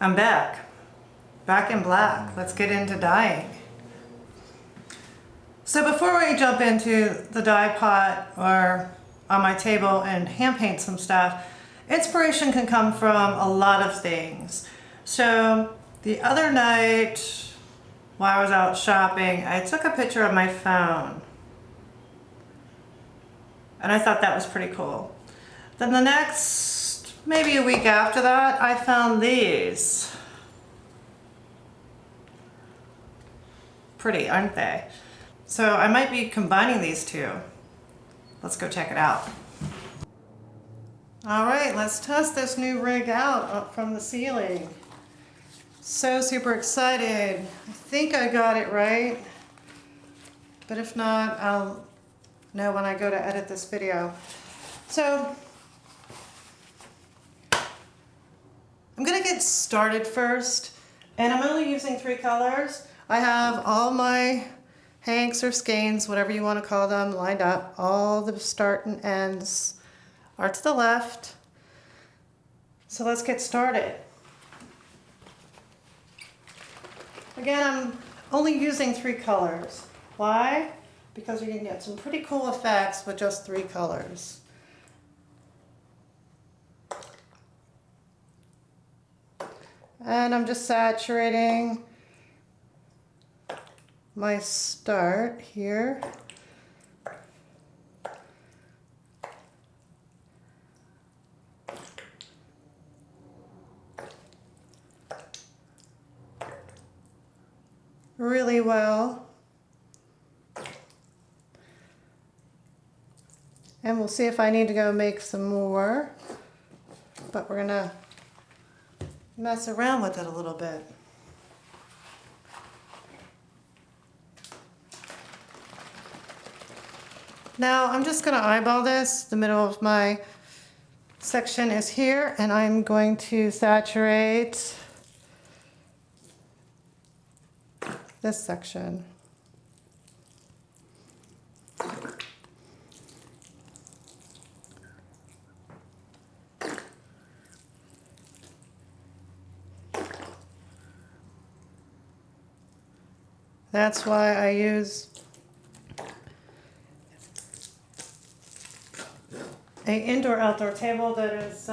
I'm back in black. Let's get into dyeing. So before we jump into the dye pot or on my table and hand paint some stuff, inspiration can come from a lot of things. So the other night while I was out shopping, I took a picture of my phone. And I thought that was pretty cool. Then the next, maybe a week after that, I found these. Pretty, aren't they? So I might be combining these two. Let's go check it out. All right, let's test this new rig out up from the ceiling. So super excited. I think I got it right. But if not, I'll know when I go to edit this video. So I'm gonna get started first, and I'm only using 3 colors. I have all my hanks or skeins, whatever you want to call them, lined up. All the start and ends are to the left. So let's get started. Again, I'm only using 3 colors. Why? Because you can get some pretty cool effects with just 3 colors. And I'm just saturating my start here. Really well. And we'll see if I need to go make some more, but we're gonna mess around with it a little bit. Now I'm just gonna eyeball this. The middle of my section is here, and I'm going to saturate this section. That's why I use an indoor-outdoor table that is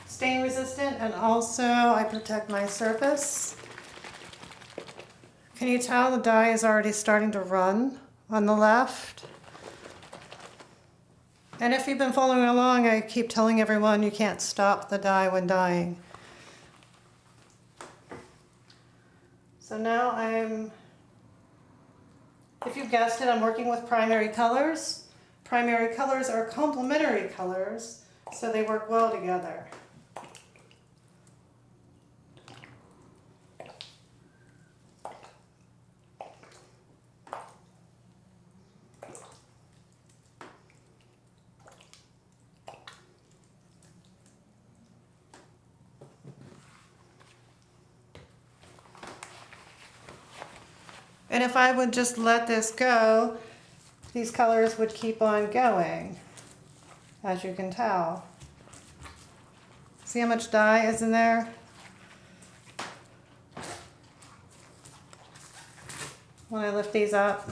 stain resistant, and also I protect my surface. Can you tell the dye is already starting to run on the left? And if you've been following along, I keep telling everyone you can't stop the dye when dyeing. So now if you guessed it, I'm working with primary colors. Primary colors are complementary colors, so they work well together. And if I would just let this go, these colors would keep on going, as you can tell. See how much dye is in there? When I lift these up.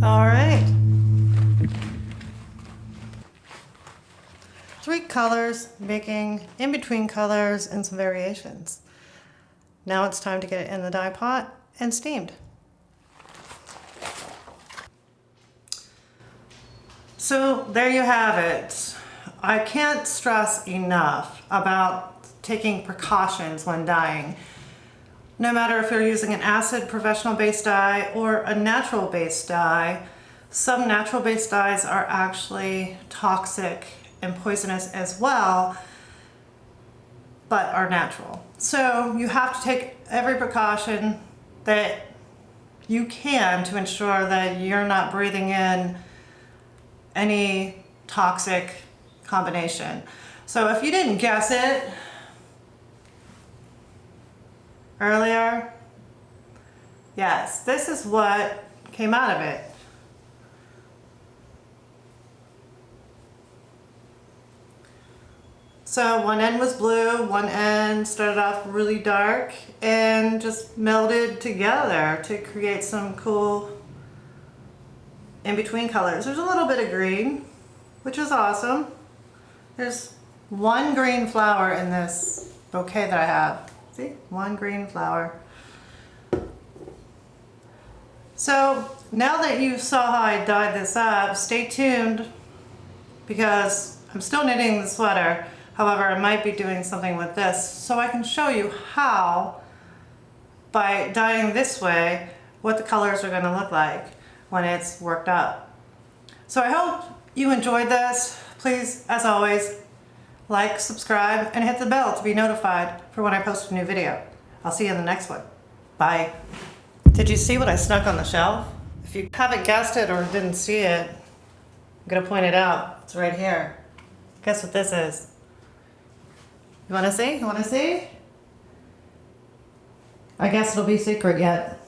All right. 3 colors, making in-between colors and some variations. Now it's time to get it in the dye pot and steamed. So there you have it. I can't stress enough about taking precautions when dyeing. No matter if you're using an acid professional based dye or a natural based dye, some natural based dyes are actually toxic and poisonous as well, but are natural. So you have to take every precaution that you can to ensure that you're not breathing in any toxic combination. So if you didn't guess it earlier, yes, this is what came out of it. So one end was blue, one end started off really dark and just melded together to create some cool in-between colors. There's a little bit of green, which is awesome. There's one green flower in this bouquet that I have. See, one green flower. So now that you saw how I dyed this up, stay tuned because I'm still knitting the sweater. However, I might be doing something with this so I can show you how, by dyeing this way, what the colors are going to look like when it's worked up. So I hope you enjoyed this. Please, as always, like, subscribe, and hit the bell to be notified for when I post a new video. I'll see you in the next one. Bye. Did you see what I snuck on the shelf? If you haven't guessed it or didn't see it, I'm gonna point it out. It's right here. Guess what this is? You wanna see? You wanna see? I guess it'll be secret yet.